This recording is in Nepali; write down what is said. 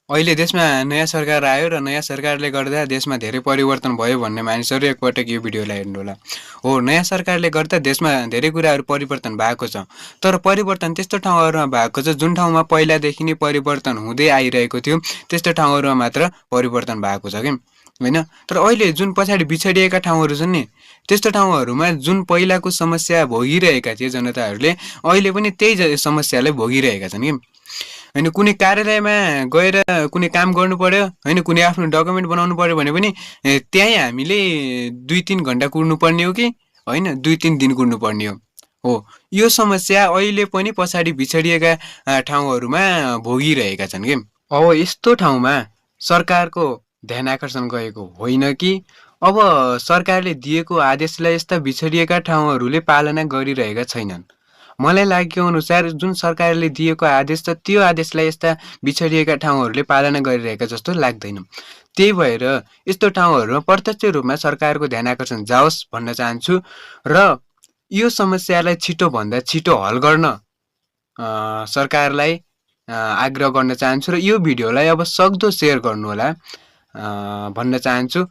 अहिले देशमा नयाँ सरकार आयो र नयाँ सरकारले गर्दा देशमा धेरै परिवर्तन भयो भन्ने मानिसहरू एकपटक यो भिडियोलाई हेर्नु होला। हो, नयाँ सरकारले गर्दा देशमा धेरै कुराहरू परिवर्तन भएको छ। तर परिवर्तन त्यस्तो ठाउँहरूमा भएको छ जुन ठाउँमा पहिलादेखि नै परिवर्तन हुँदै आइरहेको थियो त्यस्तो ठाउँहरूमा मात्र परिवर्तन भएको छ के होइन। तर अहिले जुन पछाडि बिछडिएका ठाउँहरू छन् नि त्यस्तो ठाउँहरूमा जुन पहिलाको समस्या भोगिरहेका थिए जनताहरूले अहिले पनि त्यही समस्यालाई भोगिरहेका छन् कि होइन। कुनै कार्यालयमा गएर कुनै काम गर्नु पर्यो होइन, कुनै आफ्नो डकुमेन्ट बनाउनु पर्यो भने पनि त्यहीँ हामीले 2-3 घन्टा कुर्नुपर्ने हो कि होइन 2-3 दिन कुर्नुपर्ने हो। यो समस्या अहिले पनि पछाडि बिछडिएका ठाउँहरूमा भोगिरहेका छन् कि। अब यस्तो ठाउँमा सरकारको ध्यान आकर्षण गएको होइन कि अब सरकारले दिएको आदेशलाई यस्ता बिछडिएका ठाउँहरूले पालना गरिरहेका छैनन्। मलाई लागेको अनुसार जुन सरकारले दिएको आदेश छ त्यो आदेशलाई यस्ता बिछडिएका ठाउँहरूले पालना गरिरहेका जस्तो लाग्दैन। त्यही भएर यस्तो ठाउँहरूमा प्रत्यक्ष रूपमा सरकारको ध्यान आकर्षण जाओस् भन्न चाहन्छु र यो समस्यालाई छिटोभन्दा छिटो हल गर्न सरकारलाई आग्रह गर्न चाहन्छु र यो भिडियोलाई अब सक्दो सेयर गर्नुहोला भन्न चाहन्छु।